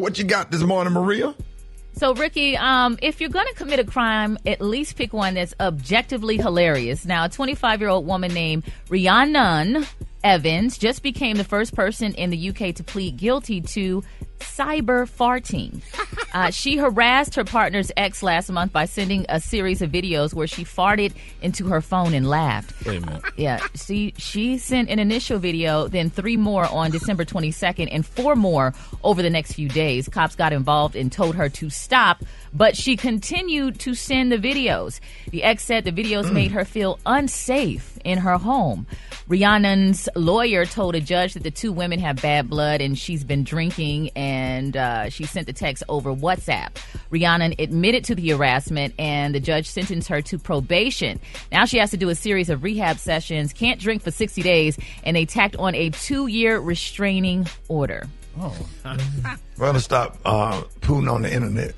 What you got this morning, Maria? So, Ricky, if you're going to commit a crime, at least pick one that's objectively hilarious. Now, a 25-year-old woman named Reginae Evans just became the first person in the UK to plead guilty to cyber farting. She harassed her partner's ex last month by sending a series of videos where she farted into her phone and laughed. Wait a minute. Yeah, she sent an initial video, then 3 more on December 22nd, and 4 more over the next few days. Cops got involved and told her to stop, but she continued to send the videos. The ex said the videos made her feel unsafe in her home. Rihanna's lawyer told a judge that the 2 women have bad blood and she's been drinking, and she sent the text over WhatsApp. Rihanna admitted to the harassment, and the judge sentenced her to probation. Now she has to do a series of rehab sessions, can't drink for 60 days, and they tacked on a 2-year restraining order. Oh. Well, stop pooing on the internet.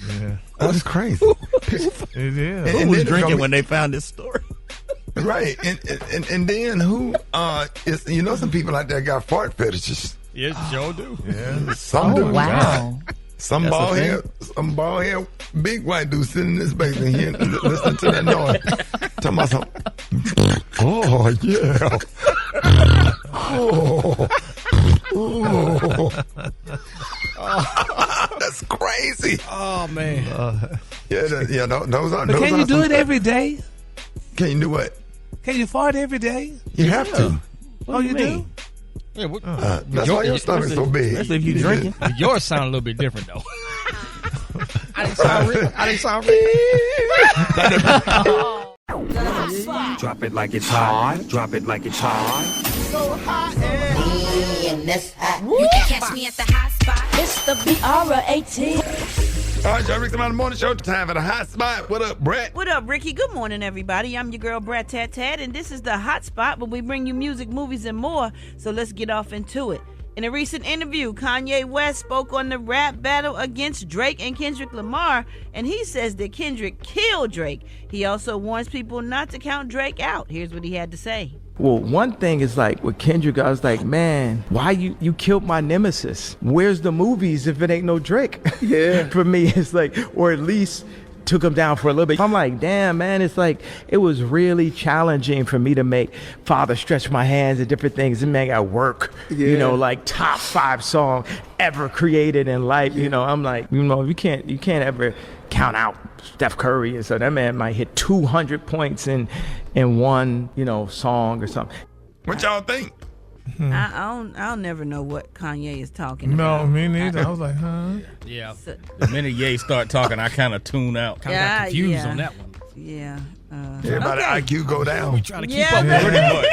Yeah. That's crazy. It is. And Who was then drinking when they found this story? Right. And then who is, some people out there got fart fetishes. Yes, sure do. Yeah. Some do. Wow. Some That's bald head, big white dude sitting in this basement here listening to that noise. Talking about something. Oh, yeah. That's crazy. Oh, man. Those are. But can you do it every day? Can you do what? Can you fart every day? You have to. Oh, you do? Yeah, That's why your stomach's so big. Especially if you're drinking. yours sound a little bit different, though. I didn't sound Drop it like it's hot. Drop it like it's hot. So hot and this hot. You can catch me at the hot spot. It's the BR18. All right, y'all, Rickey Smiley Morning Show. Time for the hot spot. What up, Brat? What up, Ricky? Good morning, everybody. I'm your girl, Brat Tat Tat, and this is the hot spot where we bring you music, movies, and more. So let's get off into it. In a recent interview, Kanye West spoke on the rap battle against Drake and Kendrick Lamar, and he says that Kendrick killed Drake. He also warns people not to count Drake out. Here's what he had to say. Well, one thing is like with Kendrick, I was like, man, why you killed my nemesis? Where's the movies if it ain't no Drake? Yeah. For me, it's like, or at least took him down for a little bit. I'm like, damn, man, it's like, it was really challenging for me to make Father Stretch My Hands and different things. And man, got work, like top 5 song ever created in life. I'm like, you can't ever count out Steph Curry. And so that man might hit 200 points in one, song or something. What y'all think? I'll never know what Kanye is talking about. No, me neither. I was like, huh? Yeah. The minute Ye start talking, I kind of tune out. Kind of got confused on that one. Yeah. Everybody IQ go down. We trying to keep up with him.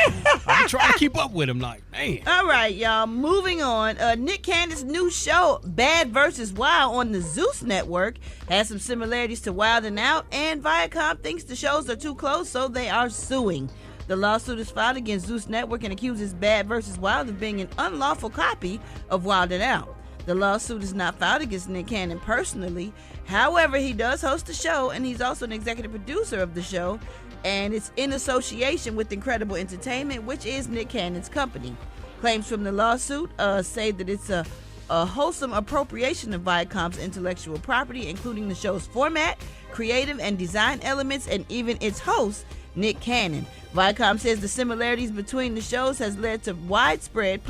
I'm trying to keep up with him like, man. All right, y'all. Moving on. Nick Cannon's new show, Bad vs. Wild, on the Zeus Network, has some similarities to Wild 'N Out, and Viacom thinks the shows are too close, so they are suing. The lawsuit is filed against Zeus Network and accuses Bad vs. Wild of being an unlawful copy of Wild 'N Out. The lawsuit is not filed against Nick Cannon personally. However, he does host the show, and he's also an executive producer of the show, and it's in association with Incredible Entertainment, which is Nick Cannon's company. Claims from the lawsuit say that it's a wholesome appropriation of Viacom's intellectual property, including the show's format, creative and design elements, and even its host, Nick Cannon. Viacom says the similarities between the shows has led to widespread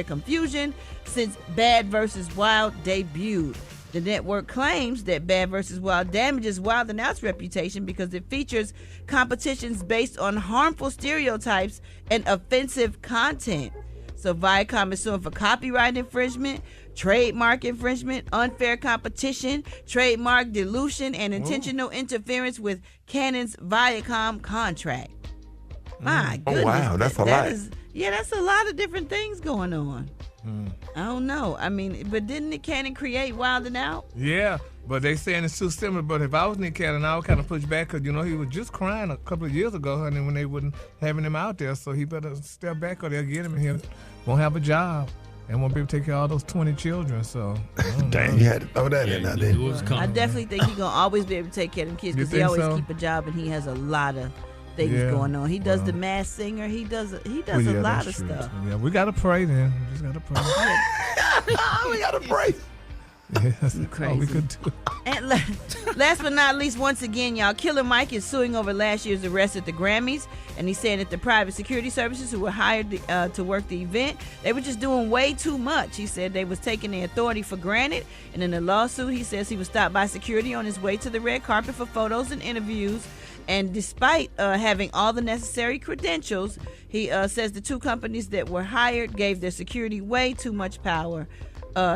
confusion since Bad vs. Wild debuted. The network claims that Bad vs. Wild damages Wild 'N Out's reputation because it features competitions based on harmful stereotypes and offensive content. So Viacom is suing for copyright infringement, trademark infringement, unfair competition, trademark dilution, and intentional interference with Cannon's Viacom contract. My goodness. Oh, wow, that's a lot. That's a lot of different things going on. I don't know. I mean, but didn't Nick Cannon create Wild 'N Out? Yeah, but they saying it's too similar. But if I was Nick Cannon, I would kind of push back because, he was just crying a couple of years ago, honey, when they wasn't having him out there. So he better step back or they'll get him and he won't have a job and won't be able to take care of all those 20 children. So, dang, you had to throw that in there. I definitely think he's going to always be able to take care of them kids because he always keep a job and he has a lot of things going on. He does the Masked Singer. He does a lot of stuff. Yeah, we gotta pray then. We just gotta pray. We gotta pray. Yeah, that's all we could do. And last but not least, once again, y'all, Killer Mike is suing over last year's arrest at the Grammys, and he's saying that the private security services who were hired to work the event, they were just doing way too much. He said they was taking their authority for granted, and in the lawsuit, he says he was stopped by security on his way to the red carpet for photos and interviews, and despite having all the necessary credentials, he says the two companies that were hired gave their security way too much power.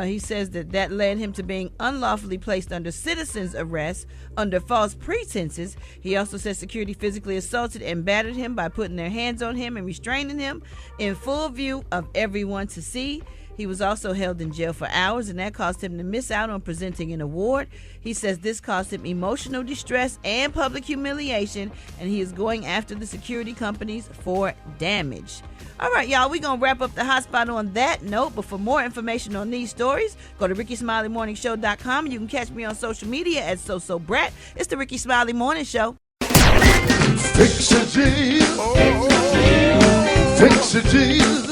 He says that led him to being unlawfully placed under citizen's arrest under false pretenses. He also says security physically assaulted and battered him by putting their hands on him and restraining him in full view of everyone to see. He was also held in jail for hours, and that caused him to miss out on presenting an award. He says this caused him emotional distress and public humiliation, and he is going after the security companies for damage. All right, y'all, we're going to wrap up the hot spot on that note, but for more information on these stories, go to RickeySmileyMorningShow.com. You can catch me on social media at Brat. It's the Rickey Smiley Morning Show. Fix it, Jesus. Fix it, Jesus.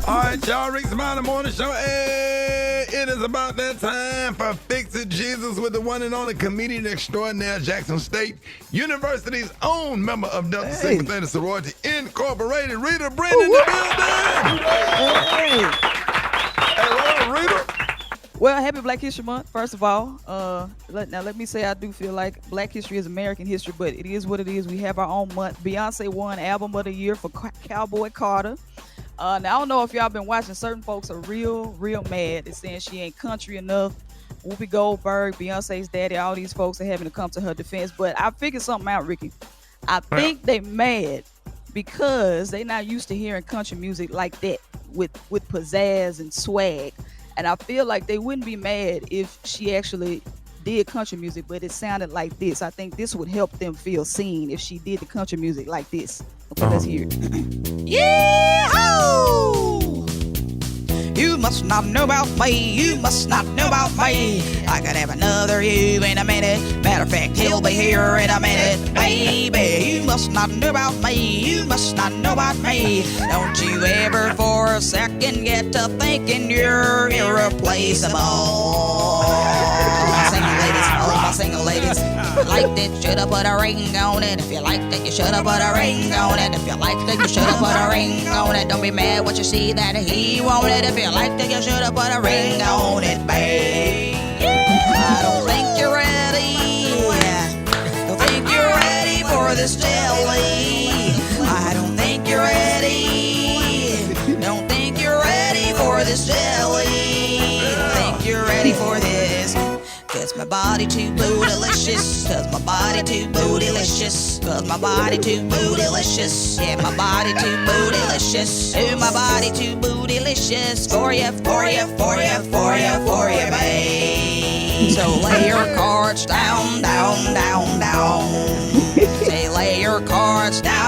All right, y'all, Rickey Smiley Morning Show. Hey, it is about that time for Fix It Jesus with the one and only comedian extraordinaire, Jackson State University's own member of Delta Sigma Theta Sorority Incorporated, Rita Brent in the building. Hey, Rita. Well, happy Black History Month, first of all. Let me say I do feel like Black history is American history, but it is what it is. We have our own month. Beyonce won Album of the Year for Cowboy Carter. Now, I don't know if y'all been watching. Certain folks are real mad. They're saying she ain't country enough. Whoopi Goldberg, Beyonce's daddy, all these folks are having to come to her defense. But I figured something out, Ricky. I think they mad because they not used to hearing country music like that with pizzazz and swag. And I feel like they wouldn't be mad if she actually did country music, but it sounded like this. I think this would help them feel seen if she did the country music like this. Okay, let's hear it. Yeah-ho! You must not know about me. You must not know about me. I could have another you in a minute. Matter of fact, he'll be here in a minute. Baby, you must not know about me. You must not know about me. Don't you ever for a second get to thinking you're irreplaceable. My single ladies. If you liked it, should have put a ring on it. If you liked it, you should have put a ring on it. If you liked it, you should have put a ring on it. Don't be mad what you see that he wanted. If you liked it, you should have put a ring on it, babe. I don't think you're ready. Don't think you're ready for this jelly. I don't think you're ready. Don't think you're ready for this jelly. Think you're ready for this. Cause my body too bootylicious. Cause my body too bootylicious. Cause my body too bootylicious. Yeah, my body too bootylicious. Oh, my body too bootylicious. For you, babe. So lay your cards down. Say lay your cards down.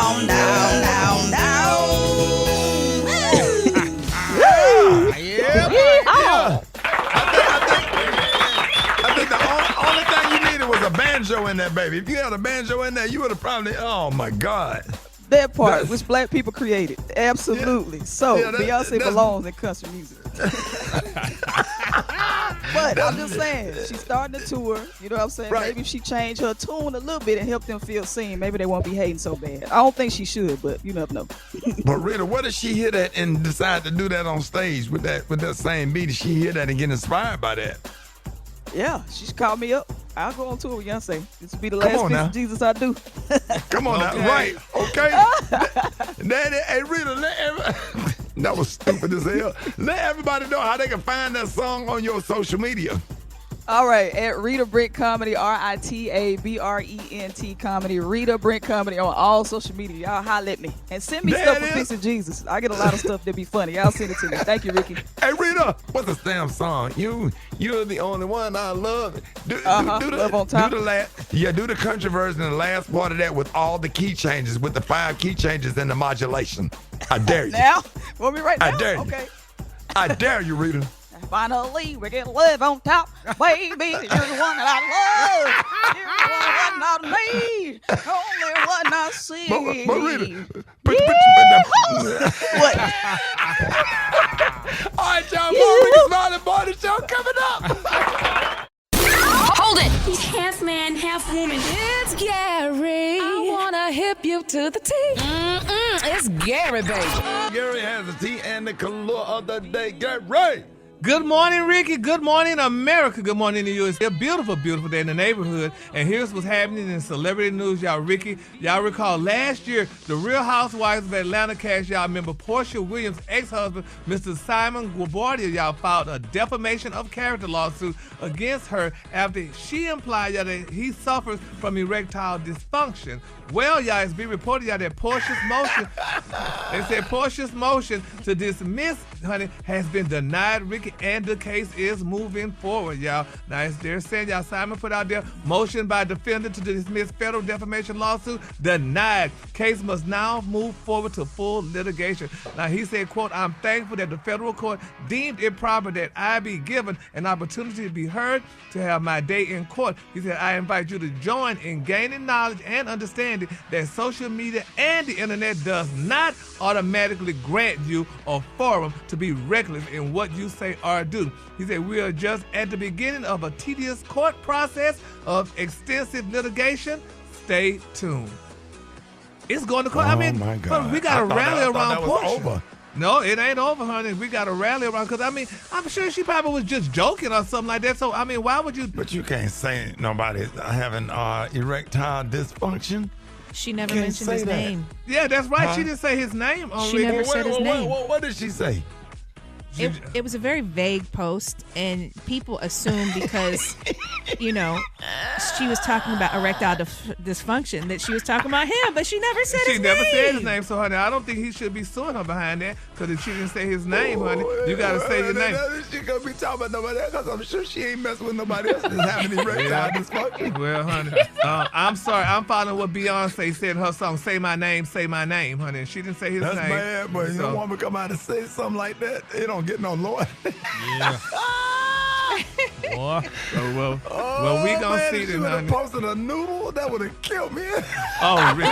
Was a banjo in there, baby. If you had a banjo in there, you would have probably, oh my God. That part which black people created. Absolutely. Beyonce belongs in country music. But I'm just saying, she's starting a tour. You know what I'm saying? Right. Maybe if she changed her tune a little bit and helped them feel seen, maybe they won't be hating so bad. I don't think she should, but you never know. But Rita, what did she hear that and decide to do that on stage with that same beat? Did she hear that and get inspired by that? Yeah, she's called me up. I'll go on tour with Beyonce. This will be the last piece of Jesus I do. Come on now. Right. Okay. Daddy, hey, Rita, that was stupid as hell. Let everybody know how they can find that song on your social media. All right, at Rita Brent Comedy, RITABRENT Comedy, Rita Brent Comedy on all social media. Y'all holler at me and send me stuff for Fixing Jesus. I get a lot of stuff that be funny. Y'all send it to me. Thank you, Ricky. Hey, Rita, what's the damn song? You're the only one I love. Do Love on Top. Do the country version and the last part of that with all the key changes, with the 5 key changes and the modulation. I dare you. Now? Want me right now? I dare you. Okay. I dare you, Rita. Finally, we get live on top. Baby, you're the one that I love. You're the one I need. Only one I see. What? All right, y'all. More Rickey Smiley Morning Show coming up. Hold it! He's half man, half woman. It's Gary. I wanna hip you to the T. It's Gary, baby. Gary has the tea and the color of the day. Gary. Good morning, Ricky. Good morning, America. Good morning to you. It's a beautiful, beautiful day in the neighborhood. And here's what's happening in celebrity news, y'all. Ricky, y'all recall last year, the Real Housewives of Atlanta cast, y'all remember Portia Williams' ex-husband, Mr. Simon Guardia, y'all filed a defamation of character lawsuit against her after she implied, y'all, that he suffers from erectile dysfunction. Well, y'all, it's been reported, y'all, that Portia's motion, they said Portia's motion to dismiss, honey, has been denied, Ricky, and the case is moving forward, y'all. Now, they're saying, y'all, Simon put out there, motion by defendant to dismiss federal defamation lawsuit, denied. Case must now move forward to full litigation. Now, he said, quote, I'm thankful that the federal court deemed it proper that I be given an opportunity to be heard, to have my day in court. He said, I invite you to join in gaining knowledge and understanding that social media and the internet does not automatically grant you a forum to be reckless in what you say or do. He said, we are just at the beginning of a tedious court process of extensive litigation. Stay tuned. It's going to court. I mean, my God. But we got to rally around Portia. Over. No, it ain't over, honey. We got to rally around, because, I mean, I'm sure she probably was just joking or something like that. So, I mean, why would you? But you can't say nobody having erectile dysfunction. She never mentioned his name. Yeah, that's right. Huh? She didn't say his name. She never said his name. What did she say? It was a very vague post, and people assumed because, you know, she was talking about erectile dysfunction that she was talking about him, but she never said his name. She never said his name, so, honey, I don't think he should be suing her behind that, because if she didn't say his name, honey, you got to say your name. She gonna be talking about nobody else, because I'm sure she ain't messing with nobody else that's having erectile dysfunction. Well, honey, I'm sorry. I'm following what Beyonce said in her song, Say My Name, honey. And she didn't say his name. That's bad, but you don't want me to come out and say something like that. It don't get no Lord. Yeah. Boy. Well, we gonna see this, honey. Posted a noodle, that would have killed me. Oh, Ricky.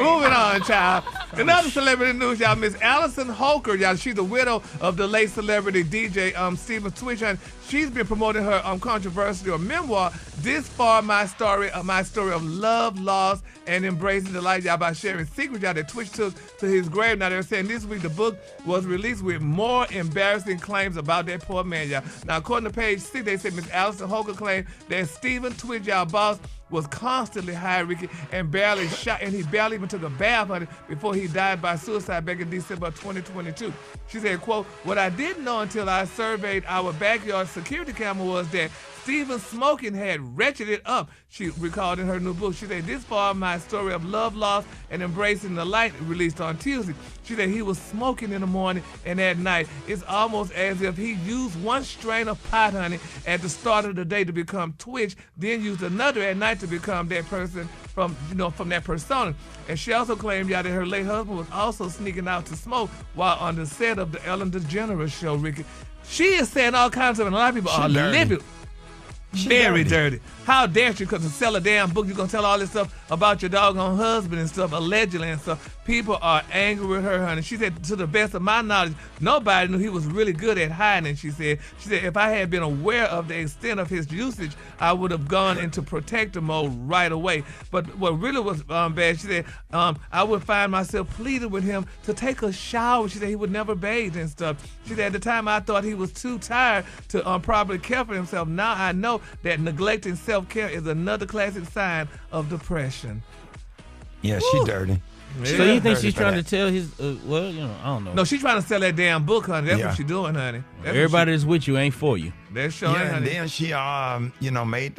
Moving on, child. Another celebrity news, y'all. Miss Allison Holker, y'all. She's the widow of the late celebrity DJ Stephen Twitch. She's been promoting her controversial memoir, This Far My Story of Love, Loss, and Embracing the Light, y'all, by sharing secrets, y'all, that Twitch took to his grave. Now, they're saying this week the book was released with more embarrassing claims about that poor man, y'all. Now, according to page 6, they said Miss Allison Holker claimed that Stephen Twitch, y'all, boss, was constantly high, Ricky, and barely shot, and he barely even took a bath on it before he died by suicide back in December of 2022. She said, quote, what I didn't know until I surveyed our backyard security camera was that Stephen's smoking had wretched it up, she recalled in her new book. She said, This Far My Story of Love, Loss, and Embracing the Light, released on Tuesday. She said he was smoking in the morning and at night. It's almost as if he used one strain of pot, honey, at the start of the day to become Twitch, then used another at night to become that person from that persona. And she also claimed, y'all, that her late husband was also sneaking out to smoke while on the set of the Ellen DeGeneres show, Ricky. She is saying all kinds of, and a lot of people are livid. Very dirty. How dare she? Because to sell a damn book, you're going to tell all this stuff about your doggone husband and stuff, allegedly and stuff. People are angry with her, honey. She said, to the best of my knowledge, nobody knew he was really good at hiding, she said. She said, if I had been aware of the extent of his usage, I would have gone into protector mode right away. But what really was bad, she said, I would find myself pleading with him to take a shower. She said he would never bathe and stuff. She said, at the time, I thought he was too tired to properly care for himself. Now I know that neglecting self-care is another classic sign of depression. Yeah, she dirty. So you think she's trying to tell his, well, you know, I don't know. No, she's trying to sell that damn book, honey. That's what she's doing, honey. Everybody that's with you ain't for you. That's showing, honey. And then she, made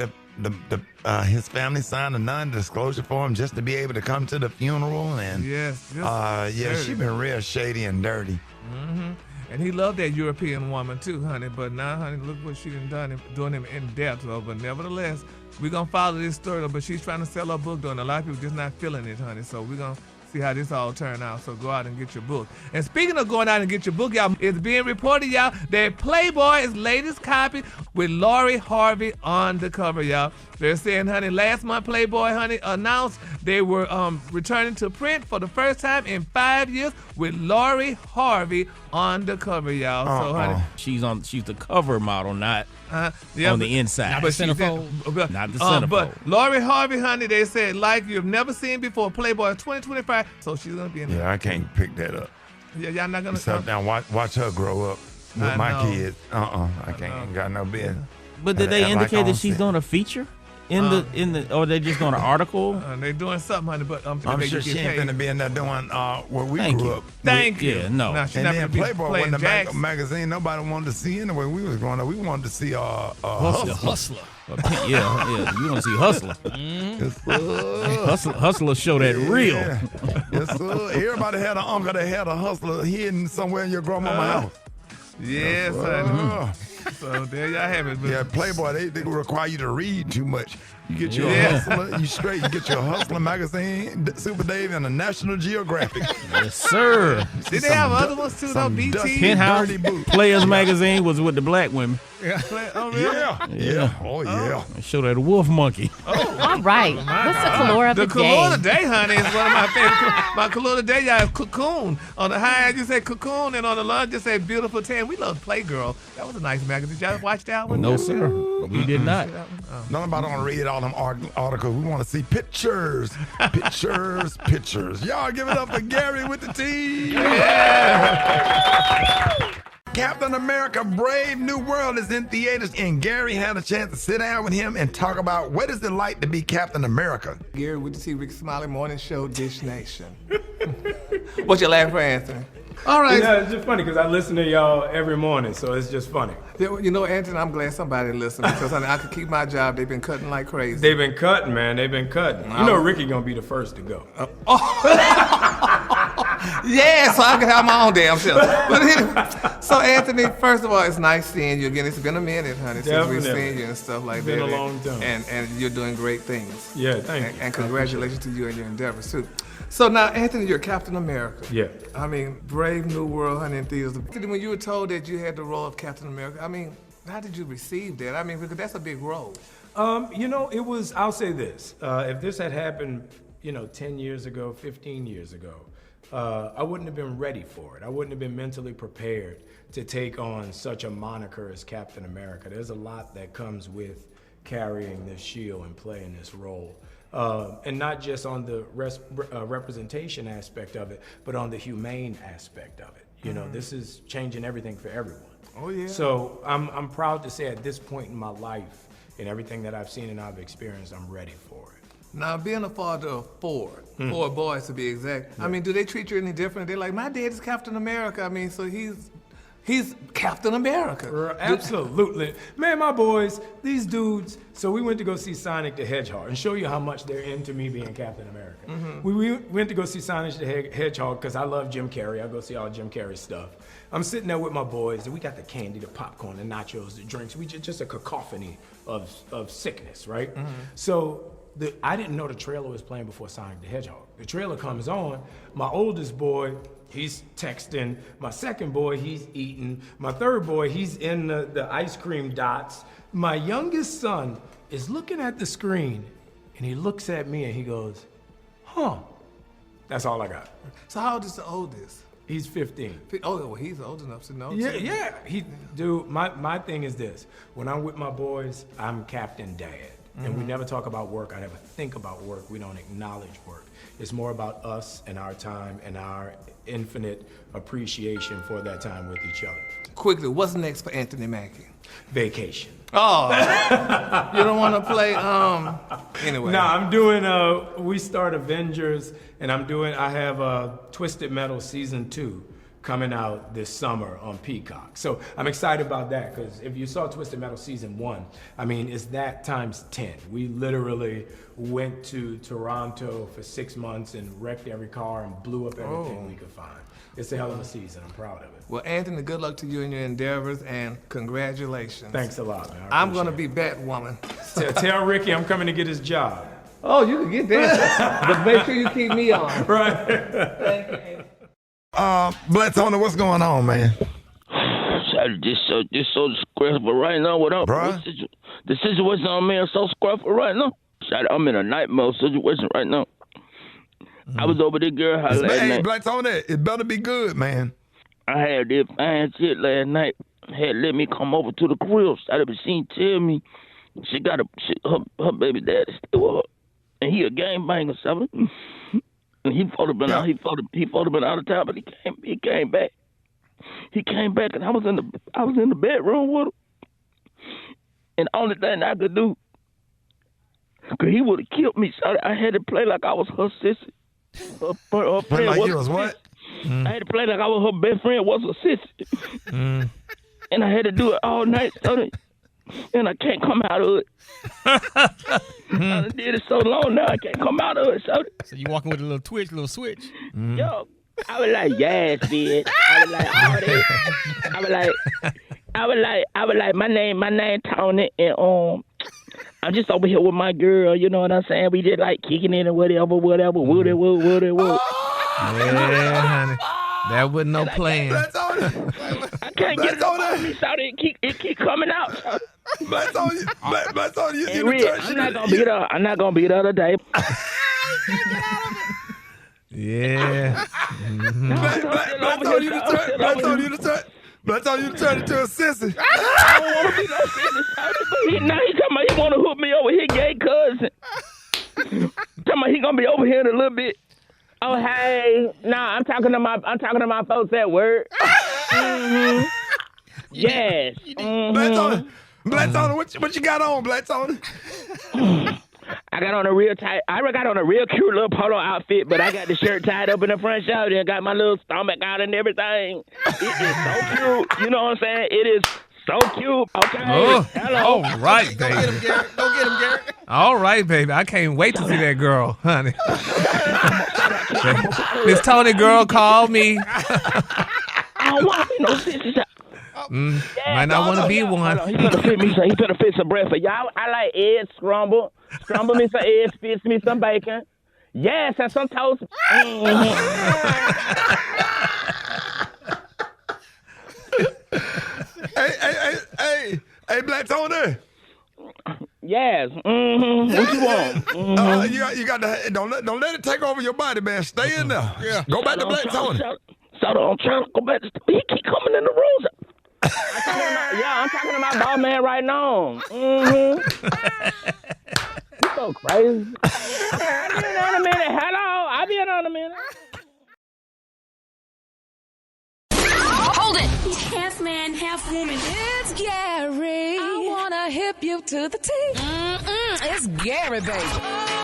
his family sign a non-disclosure form just to be able to come to the funeral. And she been real shady and dirty. Mm-hmm. And he loved that European woman too, honey. But now, honey, look what she done doing him in depth. So, but nevertheless, we're going to follow this story. But she's trying to sell her book, though, and a lot of people just not feeling it, honey. So we're going to see how this all turned out. So go out and get your book. And speaking of going out and get your book, y'all, it's being reported, y'all, that Playboy's latest copy with Lori Harvey on the cover, y'all. They're saying, honey, last month Playboy, honey, announced they were returning to print for the first time in 5 years with Lori Harvey on the cover, y'all. So, honey, she's the cover model, not on the inside. Not the centerfold. Not the centerfold. But Lori Harvey, honey, they said, like you've never seen before, Playboy 2025. So she's gonna be in there. Yeah, I can't pick that up. Yeah, y'all not gonna. Sit down, watch her grow up with my kids. I can't. Got no business. But did they indicate that she's doing a feature in the, or they just doing an article? They doing something, honey. But I'm sure she ain't gonna be in there doing where we grew up. Thank you. Yeah, no. Now, she's And not then gonna be Playboy playing wasn't a Jax. magazine nobody wanted to see anyway. We was growing up. We wanted to see Hustler. Yeah. You want to see Hustler? Hustler show that real. Yes, sir. Everybody had an uncle that had a Hustler hidden somewhere in your grandmama's house. Yes, honey. So there y'all have it. Yeah, Playboy, they require you to read too much. You get your Hustler, you get your Hustler magazine, Super Dave, and a National Geographic. Yes, sir. Did they have other ones too, though? BT? Penthouse Players magazine was with the black women. Oh, really? Yeah. Oh, yeah. They show that wolf monkey. All right. What's the color of the day? The color of the day, honey, is one of my favorite. My color of the day, y'all, is cocoon. On the high end, you say cocoon, and on the low, you say beautiful tan. We love Playgirl. That was a nice magazine. Did y'all watch that one? No, sir. We did not. Nobody want to read all them articles. We want to see pictures. Pictures. Y'all give it up for Gary with the T. Yeah. Captain America Brave New World is in theaters, and Gary had a chance to sit down with him and talk about what is it like to be Captain America. Gary with the Rickey Smiley Morning Show, Dish Nation. What's your laugh for, Anthony? All right. It's just funny because I listen to y'all every morning, so it's just funny. You know, Anthony, I'm glad somebody listened because honey, I could keep my job. They've been cutting like crazy. They've been cutting, man. They've been cutting. You know Ricky gonna be the first to go. Yeah, so I can have my own damn show. But anyway, so Anthony, first of all, it's nice seeing you again. It's been a minute, honey, since we've seen you and stuff like that. It's been a long time. And you're doing great things. Yeah, thank you. And congratulations to you and your endeavors too. So now, Anthony, you're Captain America. Yeah. I mean, Brave New World, honey, in theaters. When you were told that you had the role of Captain America, I mean, how did you receive that? I mean, because that's a big role. You know, it was, I'll say this. If this had happened, 10 years ago, 15 years ago, I wouldn't have been ready for it. I wouldn't have been mentally prepared to take on such a moniker as Captain America. There's a lot that comes with carrying this shield and playing this role. And not just on the representation aspect of it, but on the humane aspect of it. This is changing everything for everyone. Oh, yeah. So I'm proud to say at this point in my life and everything that I've seen and I've experienced, I'm ready for it. Now, being a father of four boys to be exact, I mean, do they treat you any different? They're like, my dad is Captain America. I mean, so he's Captain America. Absolutely. Man, my boys, these dudes, so we went to go see Sonic the Hedgehog and show you how much they're into me being Captain America. Mm-hmm. We went to go see Sonic the Hedgehog because I love Jim Carrey. I go see all Jim Carrey stuff. I'm sitting there with my boys, and we got the candy, the popcorn, the nachos, the drinks. We just a cacophony of sickness, right? Mm-hmm. So I didn't know the trailer was playing before Sonic the Hedgehog. The trailer comes on. My oldest boy, he's texting. My second boy, he's eating. My third boy, he's in the ice cream dots. My youngest son is looking at the screen, and he looks at me, and he goes, huh. That's all I got. So how old is the oldest? He's 15. Oh, well, he's old enough to know. Yeah. Dude, my thing is this. When I'm with my boys, I'm Captain Dad. Mm-hmm. And we never talk about work. I never think about work. We don't acknowledge work. It's more about us and our time and our infinite appreciation for that time with each other. Quickly, what's next for Anthony Mackie? Vacation. Oh, you don't want to play, anyway. No, I'm doing, we start Avengers, and I have Twisted Metal Season 2 coming out this summer on Peacock. So I'm excited about that, because if you saw Twisted Metal Season 1, I mean, it's that times 10. We literally went to Toronto for 6 months and wrecked every car and blew up everything we could find. It's a hell of a season. I'm proud of it. Well, Anthony, good luck to you in your endeavors, and congratulations. Thanks a lot, man. I'm going to be Batwoman. Tell Ricky I'm coming to get his job. Oh, you can get that. But make sure you keep me on. Right. Thank you. Blitz on it, what's going on, man? This so disgraceful right now. What up? Bruh? The situation I'm in is so disgraceful right now. I'm in a nightmare situation right now. I was over this girl house last night. Blitz on it. It better be good, man. I had this fine shit last night. Had let me come over to the crib. Started she tell me she got her baby daddy still with her, and he a gangbanger, something. And he fought been out. He fought been out of town, but he came back. He came back, and I was in the bedroom with him. And the only thing I could do, cause he would have killed me. So I had to play like I was her sissy. Her friend like was you was what? I had to play like I was her best friend was a sissy. And I had to do it all night, and I can't come out of it. I did it so long now, I can't come out of it. So you walking with a little switch. Yo, I was like, yes, bitch. I was like, all that. I was like, my name Tony, and I'm just over here with my girl. You know what I'm saying? We just like kicking in and whatever. Yeah, honey. That wasn't no plan. Blitz on it. I can't get it on me, so it keep coming out. Blitz on you. Blitz on you. Hey, Rick, I'm not gonna beat her today. Yeah. Blitz on you to turn into a sissy. I don't want to be no sissy. Now he talking about he want to hook me over his gay cousin. Talking about he gonna be over here in a little bit. Oh hey, nah, I'm talking to my folks at work. Yes. Blitz on it. Blitz on it. What you got on, Blitz on it? I got on a real cute little polo outfit, but I got the shirt tied up in the front shoulder and got my little stomach out and everything. It is so cute. You know what I'm saying? It is so cute. Okay. Oh, hello. all right, baby. Go get him, Garrett. All right, baby. I can't wait to see that girl, honey. Miss Tony girl called me. I don't want to be no sister. Might not want to be one. He better fit some breakfast. Y'all, I like eggs scrambled. Scramble me some eggs, fix me some bacon. Yes, and some toast. Hey, Black Tony. Yes. What you want? You got to don't let it take over your body, man. Stay in there. Yeah. Go back to Black Tony. So I'm trying to go back to. He keep coming in the room. I'm talking to my ball man right now. You so crazy. I'll be in on a minute. Hello, I'll be in on a minute. Hold it! Half man, half woman. It's Gary. I wanna hip you to the T. It's Gary, baby.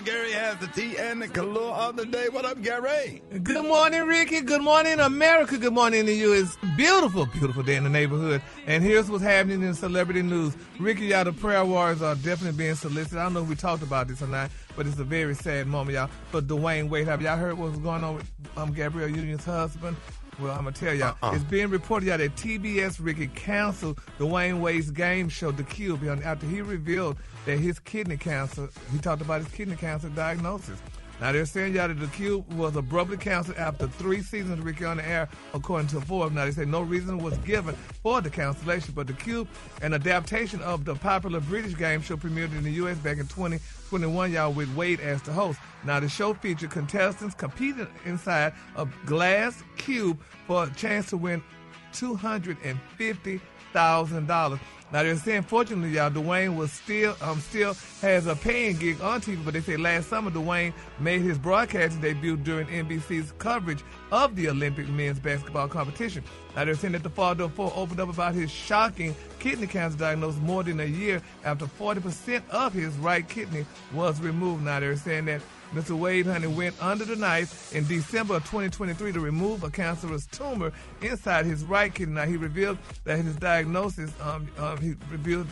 Gary has the tea and the color of the day. What up, Gary? Good morning, Ricky. Good morning, America. Good morning to you. It's beautiful, beautiful day in the neighborhood. And here's what's happening in celebrity news. Ricky, y'all, the prayer warriors are definitely being solicited. I don't know if we talked about this or not, but it's a very sad moment, y'all. For Dwayne Wade, have y'all heard what's going on with Gabrielle Union's husband? Well, I'm going to tell y'all. It's being reported y'all that TBS Ricky canceled Dwayne Wade's game show, The Cube, after he revealed that his kidney cancer, he talked about his kidney cancer diagnosis. Now, they're saying y'all that The Cube was abruptly canceled after 3 seasons Ricky on the air, according to Forbes. Now, they say no reason was given for the cancellation, but The Cube, an adaptation of the popular British game show, premiered in the U.S. back in 2021, y'all, with Wade as the host. Now, the show featured contestants competing inside a glass cube for a chance to win $250,000. Now, they're saying, fortunately, y'all, Dwayne was still has a paying gig on TV, but they say last summer Dwayne made his broadcasting debut during NBC's coverage of the Olympic men's basketball competition. Now, they're saying that the father of 4 opened up about his shocking kidney cancer diagnosis more than a year after 40% of his right kidney was removed. Now, they're saying that Mr. Wade, honey, went under the knife in December of 2023 to remove a cancerous tumor inside his right kidney. Now, he revealed that his diagnosis, he revealed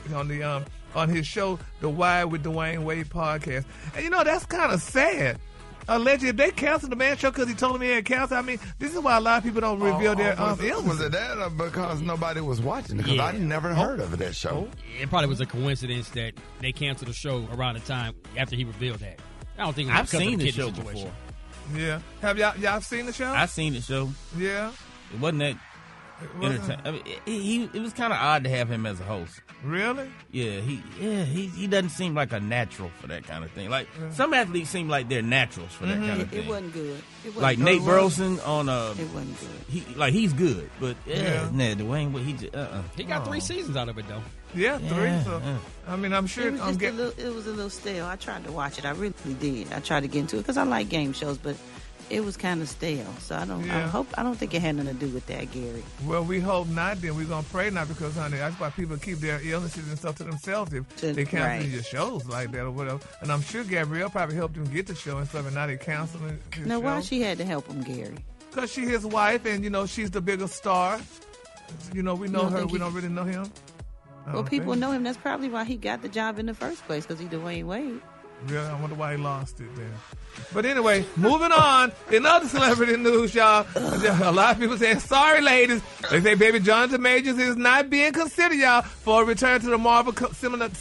on his show, The Why with Dwayne Wade podcast. And, that's kind of sad. Allegedly, if they canceled the man show because he told him he had cancer, I mean, this is why a lot of people don't reveal their illness. Was it that or because nobody was watching it? Because I never heard of that show. It probably was a coincidence that they canceled the show around the time after he revealed that. I don't think I've seen the show before. Yeah. Have y'all seen the show? I've seen the show. Yeah. It wasn't that entertaining. I mean, it was kind of odd to have him as a host. Really? Yeah, he doesn't seem like a natural for that kind of thing. Like some athletes seem like they're naturals for that kind of thing. It wasn't good. Like Nate Burleson on It wasn't good. He's good, but Dwayne, what he just He got 3 seasons out of it though. Yeah, 3. So I mean, I'm sure it was it was a little stale. I tried to watch it. I really did. I tried to get into it because I like game shows, but it was kind of stale. So I don't think it had nothing to do with that, Gary. Well, we hope not. Then we're gonna pray not, because honey, that's why people keep their illnesses and stuff to themselves if they cancel your shows like that or whatever. And I'm sure Gabrielle probably helped him get the show and stuff, and now they canceling his show. Why she had to help him, Gary? Because she's his wife, and she's the bigger star. We know her. We don't really know him. Well, people know him. That's probably why he got the job in the first place, because he's Dwayne Wade. Yeah, I wonder why he lost it then. But anyway, moving on. In other celebrity news, y'all, a lot of people saying, sorry, ladies. They say Baby Jonathan Majors is not being considered, y'all, for a return to the Marvel cinematic.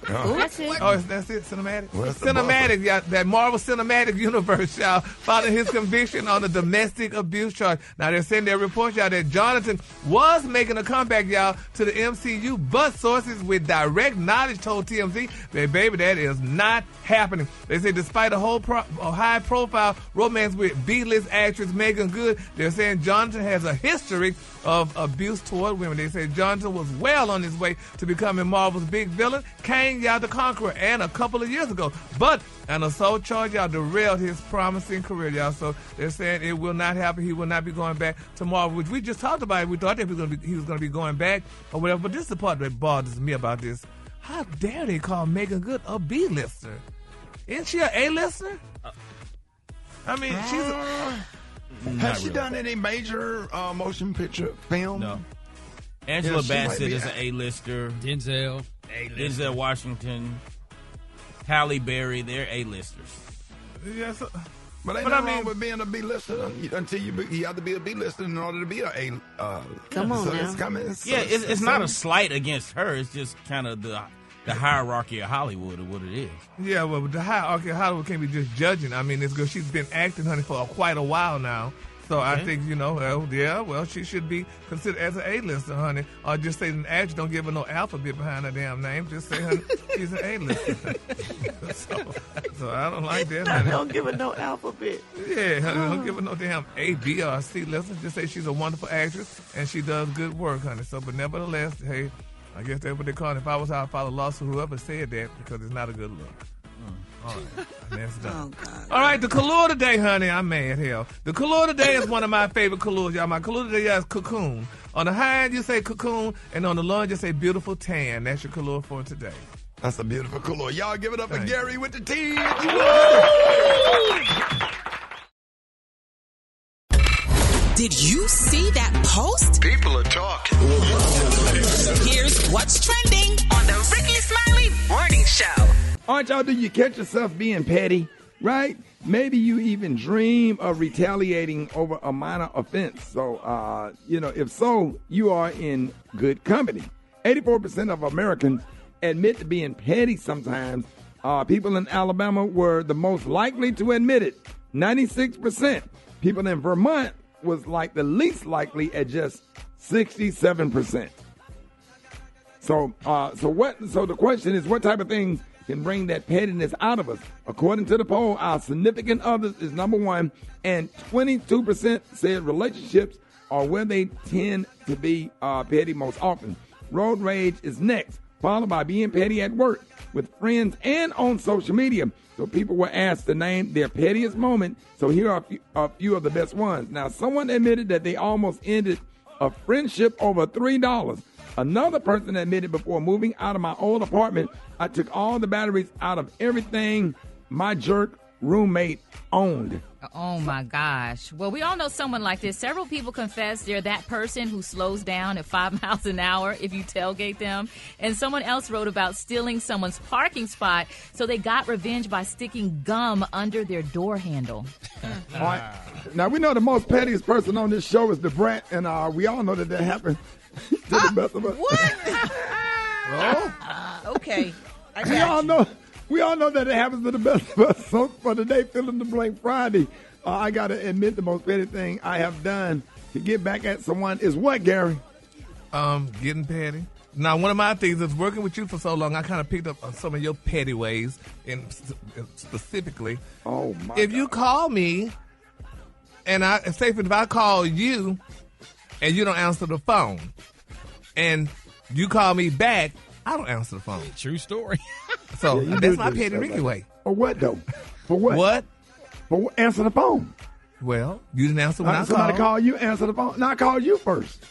That's it. Oh, that's it, cinematic? Cinematic, yeah, that Marvel Cinematic Universe, y'all, following his conviction on the domestic abuse charge. Now, they're saying their report, y'all, that Jonathan was making a comeback, y'all, to the MCU, but sources with direct knowledge told TMZ that, baby, that is not happening. They say despite a high-profile romance with B-list actress Megan Good, they're saying Jonathan has a history of abuse toward women. They say Jonathan was well on his way to becoming Marvel's big villain, Kang, y'all, the Conqueror, and a couple of years ago. But an assault charge, y'all, derailed his promising career, y'all. So they're saying it will not happen. He will not be going back to Marvel, which we just talked about. We thought that he was going to be going back or whatever. But this is the part that bothers me about this. How dare they call Megan Good a B-lister? Isn't she an A-lister? I mean, has she done any major motion picture film? No. Angela Bassett is an A-lister. Denzel Washington. Halle Berry, they're A-listers. Yes. But ain't nothing wrong with being a B-lister until you have to be a B-lister in order to be a Come on now. It's not a slight against her. It's just kind of the hierarchy of Hollywood or what it is. Yeah, well, the hierarchy of Hollywood can't be just judging. I mean, it's because she's been acting, honey, for quite a while now. So okay. I think, she should be considered as an A-lister, honey. Or just say an actress, don't give her no alphabet behind her damn name. Just say, honey, she's an A-lister. so I don't like that, honey. Don't give her no alphabet. Yeah, honey, don't give her no damn A, B, or C lister. Just say she's a wonderful actress and she does good work, honey. So, but nevertheless, hey, I guess that's what they call it. If I was out, I'd file a lawsuit, whoever said that, because it's not a good look. All right, that's done. All right, the color today, honey, I'm mad, hell. The color today is one of my favorite colors, y'all. My color today is cocoon. On the high end, you say cocoon, and on the low end, you say beautiful tan. That's your color for today. That's a beautiful color. Y'all give it up for Gary with the T. Did you see that post? People are talking. Here's what's trending on the Rickey Smiley Morning Show. All right, y'all, do you catch yourself being petty, right? Maybe you even dream of retaliating over a minor offense. So, if so, you are in good company. 84% of Americans admit to being petty sometimes. People in Alabama were the most likely to admit it, 96%. People in Vermont was like the least likely at just 67%. So the question is, what type of things can bring that pettiness out of us? According to the poll, our significant others is number one, and 22% said relationships are where they tend to be petty most often. Road rage is next, followed by being petty at work, with friends, and on social media. So people were asked to name their pettiest moment. So here are a few of the best ones. Now, someone admitted that they almost ended a friendship over $3. Another person admitted before moving out of my old apartment, I took all the batteries out of everything my jerk roommate owned. Oh, my gosh. Well, we all know someone like this. Several people confess they're that person who slows down at 5 miles an hour if you tailgate them. And someone else wrote about stealing someone's parking spot, so they got revenge by sticking gum under their door handle. All right. Now, we know the most pettiest person on this show is the Brat, and we all know that happened to the best of us. What? Oh? Okay. We all know that it happens to the best of us. So for today, fill in the blank Friday, I got to admit the most petty thing I have done to get back at someone is what, Gary? Getting petty. Now, one of my things is working with you for so long, I kind of picked up on some of your petty ways, and specifically, if you call me, and if I call you, and you don't answer the phone, and you call me back, I don't answer the phone. True story. So that's my petty Rickey way. For what, though? For what? What? For what? Answer the phone. Well, you didn't answer when I called. Somebody call you, answer the phone. No, I call you first.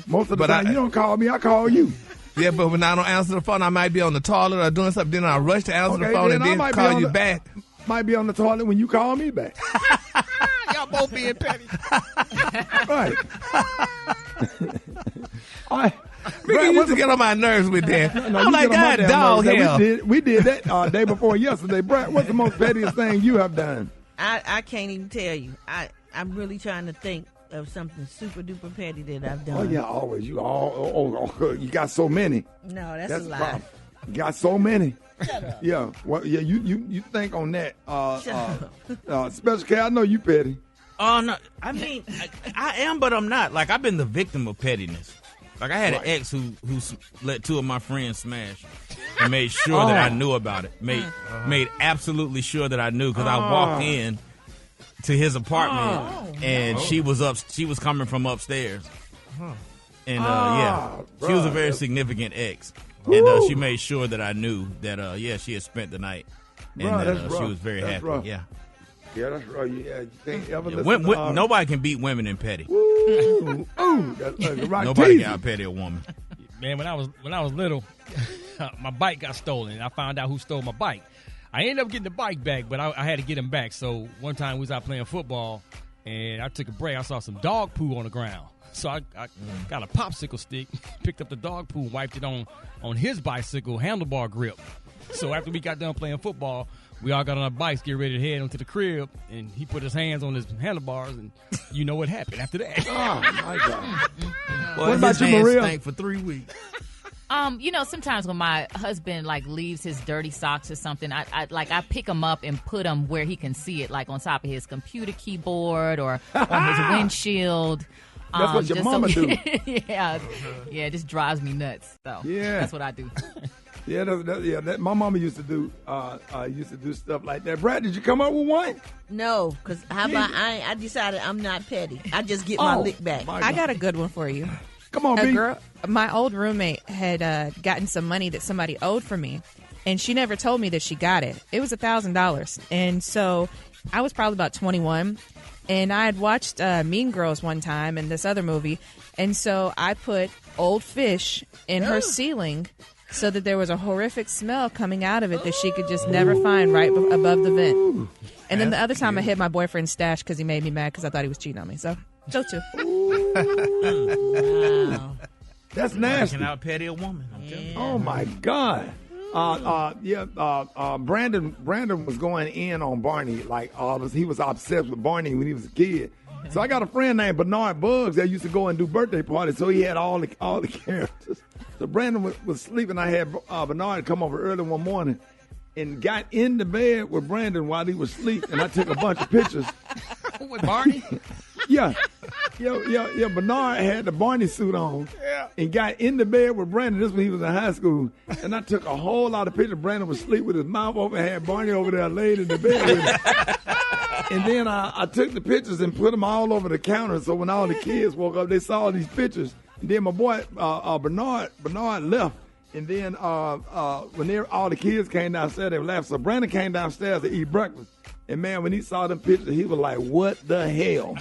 Most of the time, you don't call me, I call you. Yeah, but when I don't answer the phone, I might be on the toilet or doing something. Then I rush to answer the phone and then call you back. Might be on the toilet when you call me back. Y'all both being petty. Right. Rickey used to get on my nerves with that. I'm like, God, dog hell. We did that day before yesterday. Brat, what's the most pettiest thing you have done? I can't even tell you. I'm really trying to think of something super duper petty that I've done. Oh yeah, always. You you got so many. No, that's a lie. You got so many. Shut up. Yeah. Well, yeah. You think on that. Special K, I know you petty. Oh no, I mean I am, but I'm not. Like I've been the victim of pettiness. Like I had an ex who let two of my friends smash and made sure that I knew about it. Made absolutely sure that I knew because I walked in to his apartment and she was coming from upstairs. And she was a very significant ex. And she made sure that I knew that she had spent the night and she was very happy. Rough. Yeah. Yeah, that's right. Yeah, you can't ever listen nobody can beat women in petty. Ooh, that's right. Nobody can out petty a woman. Man, when I was little, my bike got stolen. I found out who stole my bike. I ended up getting the bike back, but I had to get him back. So one time we was out playing football, and I took a break. I saw some dog poo on the ground. So I got a popsicle stick, picked up the dog poo, wiped it on his bicycle handlebar grip. So after we got done playing football, we all got on our bikes, get ready to head into the crib, and he put his hands on his handlebars, and you know what happened after that. Oh, my God. What about you, Maria? Stank for 3 weeks. Sometimes when my husband leaves his dirty socks or something, I pick them up and put them where he can see it, like on top of his computer keyboard or on his windshield. That's what your mama do. Yeah, it just drives me nuts. So that's what I do. Yeah, my mama used to do stuff like that. Brat, did you come up with one? No, because how about I decided I'm not petty. I just get my lick back. I got a good one for you. Come on, B. My old roommate had gotten some money that somebody owed for me, and she never told me that she got it. It was $1,000, and so I was probably about 21, and I had watched Mean Girls one time and this other movie, and so I put old fish in her ceiling so that there was a horrific smell coming out of it that she could just never find right above the vent. And then the other time I hid my boyfriend's stash because he made me mad because I thought he was cheating on me. So, too. Wow. That's nasty. Out petty a woman. Oh, my God. Brandon was going in on Barney. He was obsessed with Barney when he was a kid. So I got a friend named Bernard Buggs that used to go and do birthday parties. So he had all the characters. So Brandon was sleeping. I had Bernard come over early one morning and got in the bed with Brandon while he was asleep. And I took a bunch of pictures. With Barney? Yeah. Bernard had the Barney suit on and got in the bed with Brandon. This when he was in high school. And I took a whole lot of pictures. Brandon was asleep with his mouth open, had Barney over there laid in the bed with him. And then I took the pictures and put them all over the counter. So when all the kids woke up, they saw these pictures. And then my boy Bernard left. And then when all the kids came downstairs, they left. So Brandon came downstairs to eat breakfast. And man, when he saw them pictures, he was like, "What the hell?"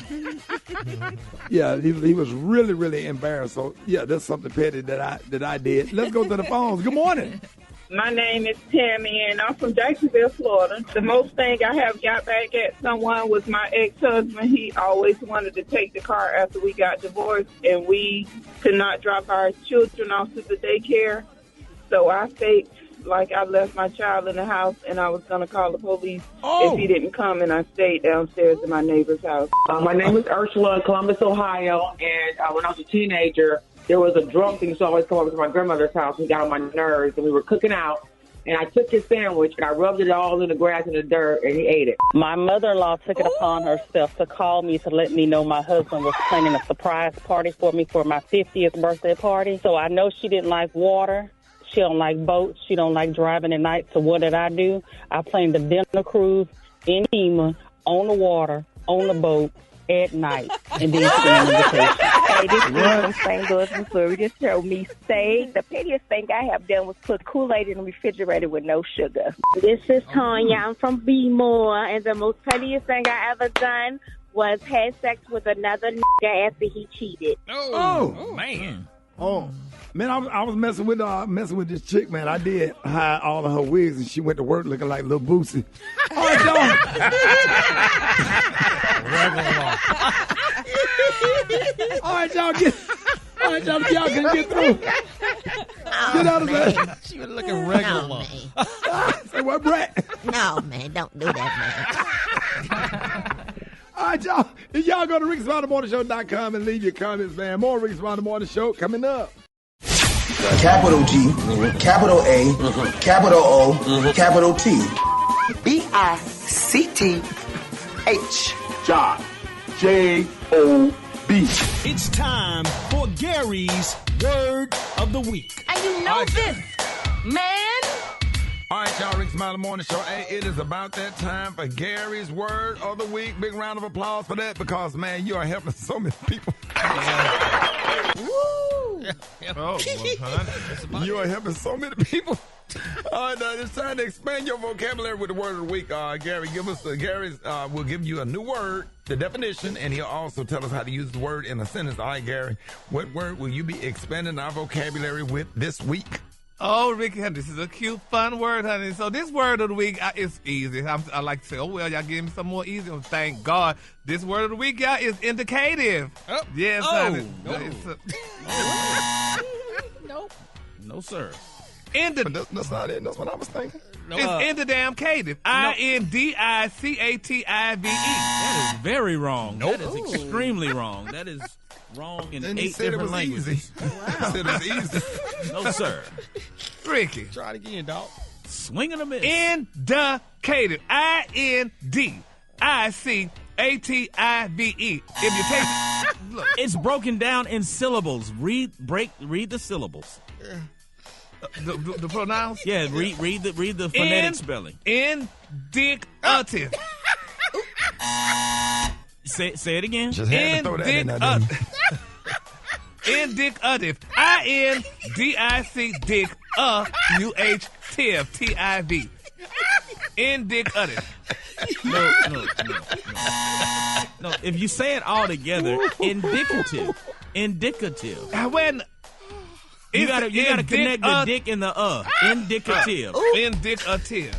Yeah, he was really, really embarrassed. So yeah, that's something petty that I did. Let's go to the phones. Good morning. My name is Tammy, and I'm from Jacksonville, Florida. The most thing I have got back at someone was my ex-husband. He always wanted to take the car after we got divorced, and we could not drop our children off to the daycare. So I faked like I left my child in the house, and I was going to call the police if he didn't come, and I stayed downstairs in my neighbor's house. My name is Ursula in Columbus, Ohio, and when I was a teenager, there was a drunk thing. So I always come over to my grandmother's house and got on my nerves, and we were cooking out, and I took his sandwich and I rubbed it all in the grass and the dirt, and he ate it. My mother-in-law took it upon herself to call me to let me know my husband was planning a surprise party for me for my 50th birthday party. So I know she didn't like water. She don't like boats. She don't like driving at night. So what did I do? I planned a dinner cruise in Lima, on the water, on the boat, at night, and then send an invitation. Hey, this is from St. Louis, Missouri. Just told me, say the pettiest thing I have done was put Kool-Aid in the refrigerator with no sugar. This is Toya. I'm from B-More, and the most pettiest thing I ever done was had sex with another nigga after he cheated. Oh, man. Oh. Man, I was messing with this chick, man. I did hide all of her wigs, and she went to work looking like Lil Boosie. All right, y'all. All right, y'all. Y'all can get through. Get out of there. She was looking regular. No, man. Say what, Brat? No, man, don't do that, man. All right, y'all. If y'all go to RickeySmileyMorningShow.com and leave your comments, man. More Rickey Smiley Morning Show coming up. Capital G, capital A, capital O, capital T. B-I-C-T-H. Job. J-O-B. It's time for Gary's Word of the Week. And you know this, man. All right, y'all, Rickey Smiley Morning Show. Hey, it is about that time for Gary's Word of the Week. Big round of applause for that because, man, you are helping so many people. Woo! You are helping so many people. All right, it's time to expand your vocabulary with the word of the week. Gary, Gary will give you a new word, the definition, and he'll also tell us how to use the word in a sentence. All right, Gary, what word will you be expanding our vocabulary with this week? Oh, Ricky, this is a cute, fun word, honey. So this word of the week is easy. I like to say, oh, well, y'all give me some more easy. Oh, thank God. This word of the week, y'all, is indicative. Oh. Yes, honey. Nope. No, sir. That's not it. That's what I was thinking. No, it's indicativative. I-N-D-I-C-A-T-I-V-E. That is very wrong. Nope. That is extremely wrong. That is wrong in 8 different languages. Wow. He said it was easy. No, sir. Ricky. Try it again, dog. Swing and a miss. Indicative. I-N-D-I-C-A-T-I-V-E. If you take look. It's broken down in syllables. Read the syllables. The pronouns? Yeah, read the phonetic spelling. Indicative. Say it again. Just had to throw that in there, didn't you? Indicative. I-N-D-I-C Dick U-H-Tiv T-I-V. Indicative. No. If you say it all together, indicative. When you gotta connect the dick and the indicative. Indicative.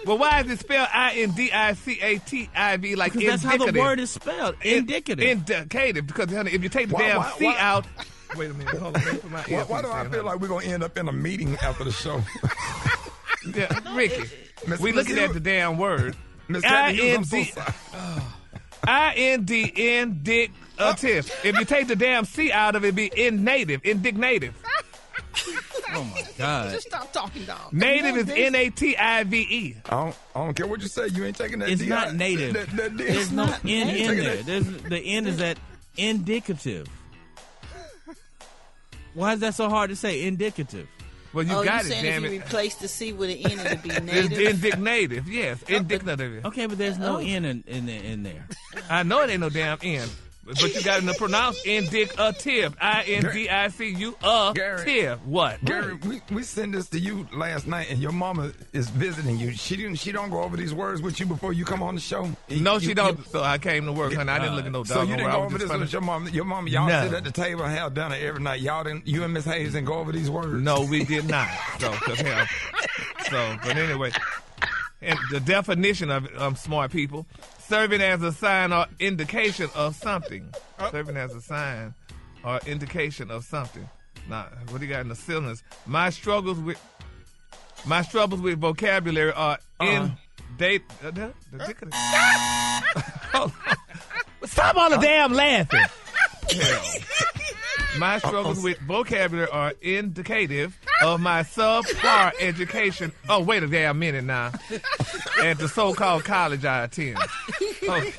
Well, why is it spelled I-N-D-I-C-A-T-I-V like because indicative? That's how the word is spelled. Indicative. Indicative. Because, honey, if you take the damn C out. Wait a minute. Hold on. Why do I feel like we're going to end up in a meeting after the show? Yeah, Ricky. We looking at the damn word. I-N-D-N-dick-ative. If you take the damn C out of it, it'd be indignative. Oh, my God. Just stop talking, dog. Native is N-A-T-I-V-E. I don't care what you say. You ain't taking that. It's not native. There's no N in there. The N is at indicative. Why is that so hard to say? Indicative. Well, you got it, if damn it. you replace the C with an N, it'd be native. It's indignative, yes. Indicative. Okay, but there's no N in there. I know it ain't no damn N. But you got to pronounce indicative. I-N-D-I-C-U-A-tive. What? Gary, we sent this to you last night, and your mama is visiting you. She don't go over these words with you before you come on the show? No, she don't. So I came to work, honey. I didn't look at no dog. So you didn't go over this with your mama? Your mama, y'all sit at the table and have dinner every night. Y'all didn't, you and Miss Hayes didn't go over these words? No, we did not. But anyway, and the definition of smart people. Serving as a sign or indication of something. Serving as a sign or indication of something. Now, what do you got in the cylinders? My struggles with vocabulary are Stop all the damn laughing. My struggles with vocabulary are indicative of my subpar education Oh, wait a damn minute now. At the so-called college I attend. Okay.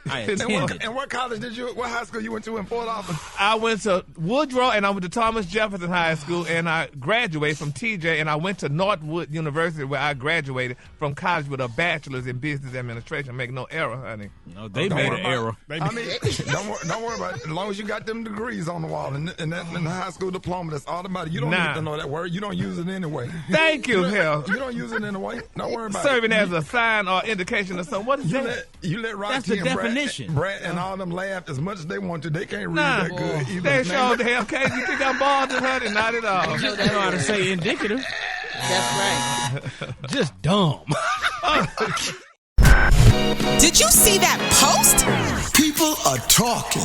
And what college what high school you went to in Fort Auburn? I went to Woodrow and I went to Thomas Jefferson High School and I graduated from TJ and I went to Northwood University where I graduated from college with a bachelor's in business administration. Make no error, honey. No, they made an error. I mean, don't worry about it. As long as you got them degrees on the wall and the high school diploma, that's automatic. You don't need to know that word. You don't use it anyway. Thank you, Hell. You don't use it anyway. Don't worry about Serving it. as a sign or indication of something. What is that? You let Rocky That's the definition. Brat and all them laugh as much as they want to. They can't read that good either. They sure the hell can't. You think I'm bald and honey? Not at all. You know how to say indicative. That's right. Just dumb. Did you see that post? People are talking.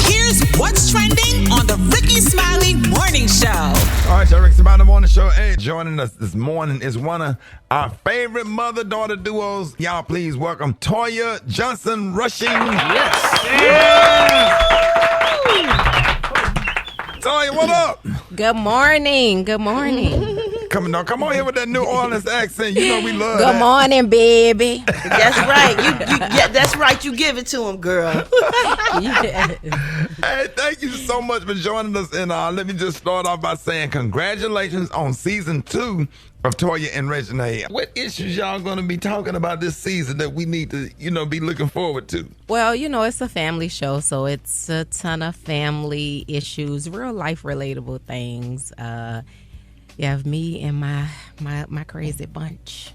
Here's what's trending on the Rickey Smiley Morning Show. All right, y'all, Rickey Smiley Morning Show. Hey, joining us this morning is one of our favorite mother-daughter duos. Y'all, please welcome Toya Johnson Rushing. Yes. Toya, what up? Good morning. Good morning. Come on here with that New Orleans accent. You know we love Good that. morning, baby. That's right. That's right. You give it to him, girl. Hey, thank you so much for joining us. And let me just start off by saying congratulations on season 2 of Toya and Reginae. What issues y'all going to be talking about this season that we need to, be looking forward to? Well, it's a family show, so it's a ton of family issues, real life relatable things. You have me and my crazy bunch.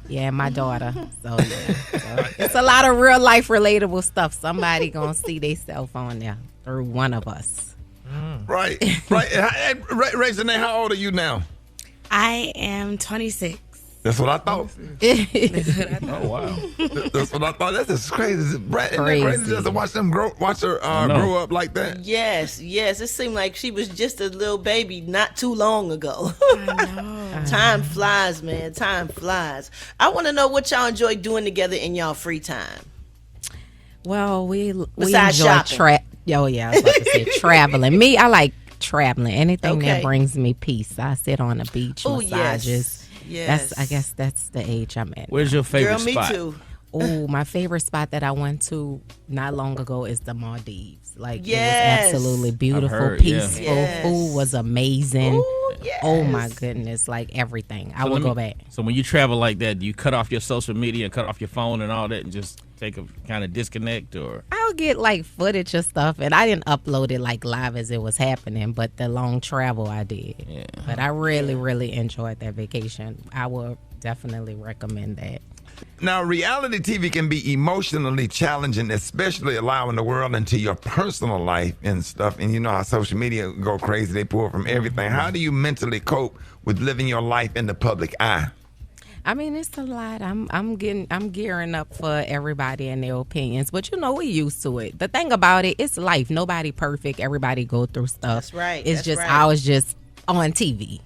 Yeah, my daughter. So it's a lot of real life relatable stuff. Somebody gonna see themselves on there through one of us. Right. And Reginae, how old are you now? I am 26. That's what I thought. Oh, wow. That's what I thought. That's just crazy. Isn't that crazy just to watch her grow up like that? Yes. It seemed like she was just a little baby not too long ago. Time flies, man. Time flies. I want to know what y'all enjoy doing together in y'all free time. Well, we Besides enjoy shopping. I was about to say traveling. Me, I like traveling. Anything that brings me peace. I sit on the beach, massages. Yes. I guess that's the age I'm at. Where's your favorite spot? Me too. Oh, my favorite spot that I went to not long ago is the Maldives. It was absolutely beautiful, peaceful. Yeah. Food was amazing. Ooh, yes. Oh my goodness, like everything. I will go back. So when you travel like that, do you cut off your social media and cut off your phone and all that and just take a kind of disconnect, or? I'll get like footage of stuff, and I didn't upload it like live as it was happening, but the long travel I did. Yeah. But I really, really enjoyed that vacation. I would definitely recommend that. Now, reality TV can be emotionally challenging, especially allowing the world into your personal life and stuff. And you know how social media go crazy. They pull from everything. How do you mentally cope with living your life in the public eye? I mean, it's a lot. I'm gearing up for everybody and their opinions, but we used to it. The thing about it, it's life. Nobody perfect. Everybody go through stuff. That's right. It's just I was just on TV,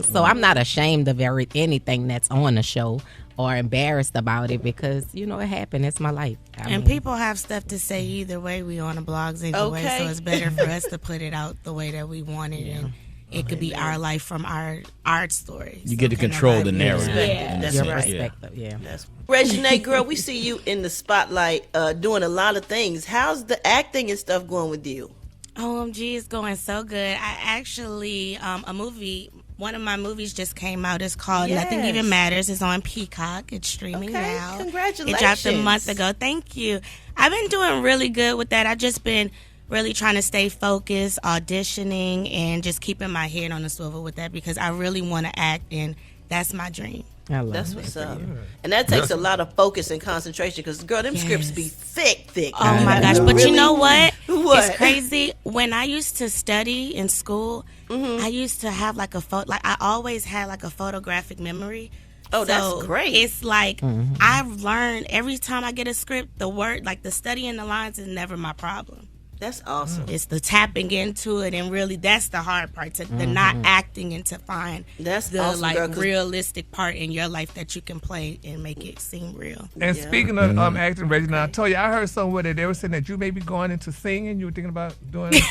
So I'm not ashamed of anything that's on the show or embarrassed about it because it happened. It's my life. I mean, people have stuff to say either way. We on the blogs either way, so it's better for us to put it out the way that we want it and. It could be our life from our story. You get to control the narrative. Yeah, that's right. Perspective, yeah. Reginae, girl, we see you in the spotlight doing a lot of things. How's the acting and stuff going with you? OMG, it's going so good. I actually, one of my movies just came out. It's called Nothing Even Matters. It's on Peacock. It's streaming now. Congratulations. It dropped a month ago. Thank you. I've been doing really good with that. I've just been really trying to stay focused, auditioning, and just keeping my head on the swivel with that because I really want to act, and that's my dream. That's what's up. And that takes a lot of focus and concentration because, girl, them scripts be thick. Oh, my gosh. But you know what? What? It's crazy. When I used to study in school, I used to have like I always had like a photographic memory. Oh, that's great. It's like I've learned every time I get a script, the word, like the studying the lines is never my problem. That's awesome. It's the tapping into it, and really that's the hard part, the not acting and to find that's the awesome, girl, realistic part in your life that you can play and make it seem real. And speaking of acting, Reginae, I told you, I heard somewhere that they were saying that you may be going into singing. You were thinking about doing an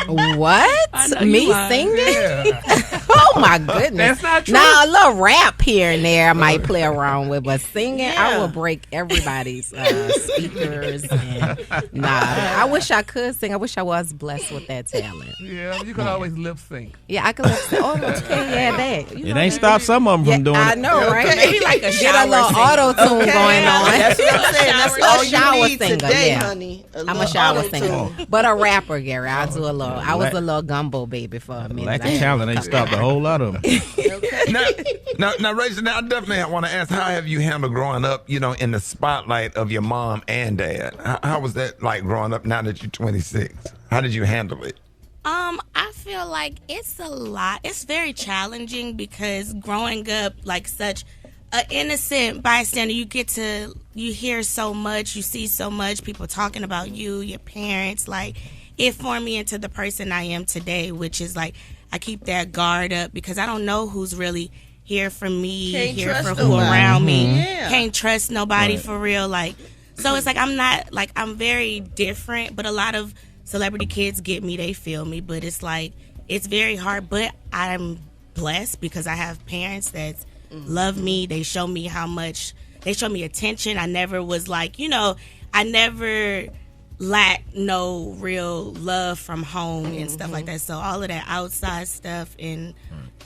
album. What? Me singing? Yeah. Oh Oh my goodness. That's not true. Now a little rap here and there I might play around with, but singing I will break everybody's speakers. And, I wish I could sing. I wish I was blessed with that talent. Yeah, you can always lip sync. Yeah, I can lip sync. Oh, okay, yeah, that. It ain't stopped some of them from doing I it. know, right? Maybe like a Get a little auto tune going on. That's what I'm saying. That's all shower you need singer, today, yeah. honey. I'm a shower singer, but a rapper, Gary. I'll do a little. I was a little gumbo baby for a minute. Lack of talent ain't stopped a whole lot of them. Now, Reginae, I definitely want to ask, how have you handled growing up, in the spotlight of your mom and dad? How was that like growing up now that you're 26? How did you handle it? I feel like it's a lot. It's very challenging because growing up like such an innocent bystander, you hear so much, you see so much, people talking about you, your parents. Like, it formed me into the person I am today, which is like I keep that guard up because I don't know who's really here for me, here for who around me. Yeah. Can't trust nobody for real. Like, so it's like I'm very different, but a lot of celebrity kids get me, they feel me, but it's like it's very hard. But I'm blessed because I have parents that love me. They show me they show me attention. I never was like, I never lacked no real love from home and stuff like that. So all of that outside stuff and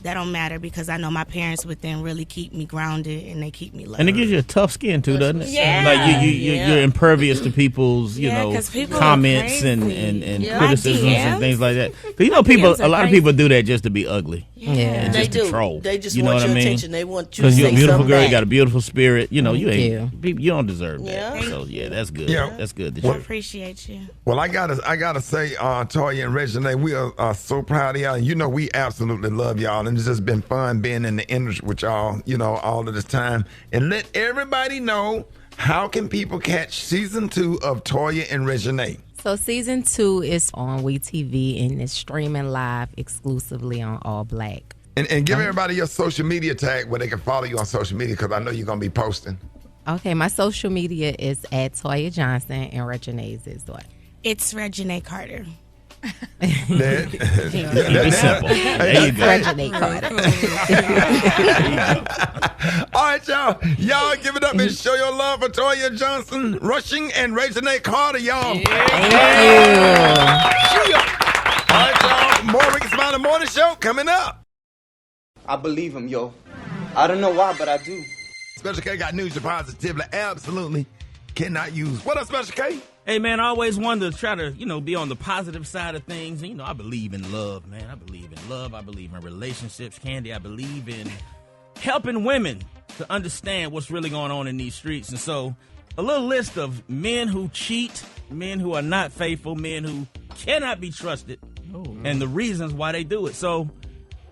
that don't matter because I know my parents would then really keep me grounded and they keep me loved. And it gives you a tough skin too, doesn't it? Yeah. Like you're impervious to people's, people comments and criticisms and things like that. But a lot of people do that just to be ugly. Yeah, and they just to do. troll. They just you know want what your I mean? attention. They want you to Because you're a say beautiful something girl, you back. got a beautiful spirit. You you. don't deserve that. Yeah. So that's good. Yeah. That's good. I appreciate you. Well, I gotta say, Toya and Reginae, we are so proud of y'all. And we absolutely love y'all. And it's just been fun being in the industry with y'all, all of this time. And let everybody know, how can people catch season 2 of Toya and Reginae? So season 2 is on WeTV and it's streaming live exclusively on All Black. And give everybody your social media tag where they can follow you on social media, because I know you're going to be posting. Okay, my social media is at Toya Johnson and Reginae's is what? It's Reginae Carter. Keep it simple. There you go. Reginae Carter. All right, y'all. Y'all give it up and show your love for Toya Johnson, Rushing, and Reginae Carter, y'all. Thank you. All right, y'all. More Rickey Smiley Morning Show coming up. I believe him, yo. I don't know why, but I do. Special K got news you positively absolutely cannot use. What up, Special K? Hey, man, I always wanted to try to, be on the positive side of things. And, I believe in love, man. I believe in love. I believe in relationships, Candy. I believe in helping women to understand what's really going on in these streets. And so a little list of men who cheat, men who are not faithful, men who cannot be trusted, and the reasons why they do it. So,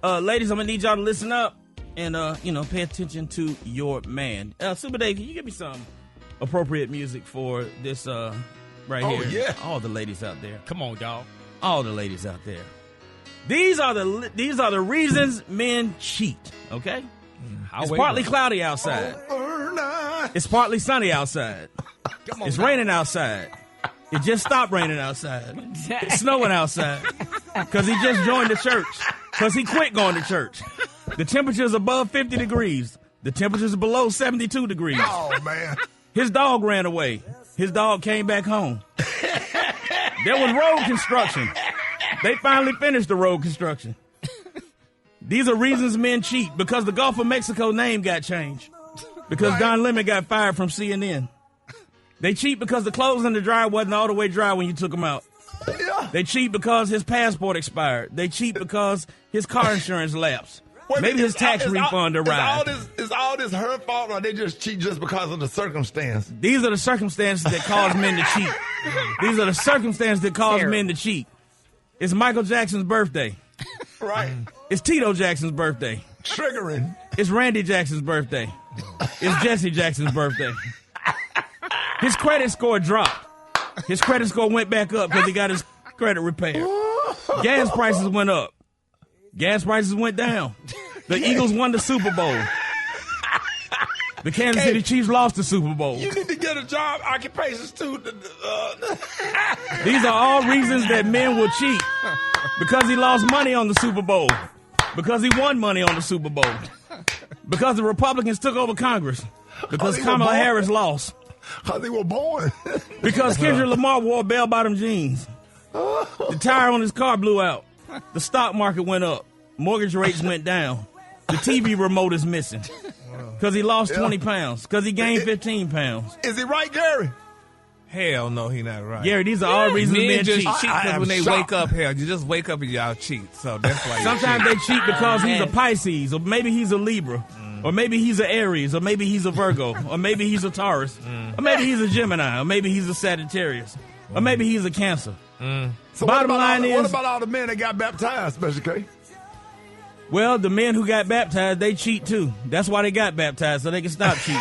ladies, I'm going to need y'all to listen up and, pay attention to your man. Super Dave, can you give me some appropriate music for this right here? Yeah. All the ladies out there. Come on, dog. All the ladies out there. These are the reasons men cheat, okay? It's partly cloudy outside. It's partly sunny outside. It's raining outside. It just stopped raining outside. It's snowing outside. Because he just joined the church. Because he quit going to church. The temperature's above 50 degrees. The temperature's below 72 degrees. Oh, man. His dog ran away. His dog came back home. There was road construction. They finally finished the road construction. These are reasons men cheat. Because the Gulf of Mexico name got changed. Because Don Lemon got fired from CNN. They cheat because the clothes in the dryer wasn't all the way dry when you took them out. Yeah. They cheat because his passport expired. They cheat because his car insurance lapsed. Maybe his tax refund arrived. Is all this her fault, or they just cheat just because of the circumstance? These are the circumstances that cause men to cheat. These are the circumstances that cause men to cheat. It's Michael Jackson's birthday. Right. It's Tito Jackson's birthday. Triggering. It's Randy Jackson's birthday. It's Jesse Jackson's birthday. His credit score dropped. His credit score went back up because he got his credit repaired. Gas prices went up. Gas prices went down. The Eagles won the Super Bowl. The Kansas City Chiefs lost the Super Bowl. You need to get a job, occupations too. These are all reasons that men will cheat. Because he lost money on the Super Bowl. Because he won money on the Super Bowl. Because the Republicans took over Congress. Because Kamala Harris lost. Because they were born. Because Kendrick Lamar wore bell-bottom jeans. The tire on his car blew out. The stock market went up. Mortgage rates went down. The TV remote is missing. Because he lost 20 pounds. Because he gained 15 pounds. Is he right, Gary? Hell no, he not right. Gary, these are all reasons men just cheat. cheat because when they wake up, you just wake up and y'all cheat. So that's why. Sometimes they cheat because he's a Pisces, or maybe he's a Libra, or maybe he's an Aries, or maybe he's a Virgo, or maybe he's a Taurus, or maybe he's a Gemini, or maybe he's a Sagittarius, or maybe he's a Cancer. So Bottom line is, what about all the men that got baptized, Special K? Well, the men who got baptized, they cheat too. That's why they got baptized, so they can stop cheating.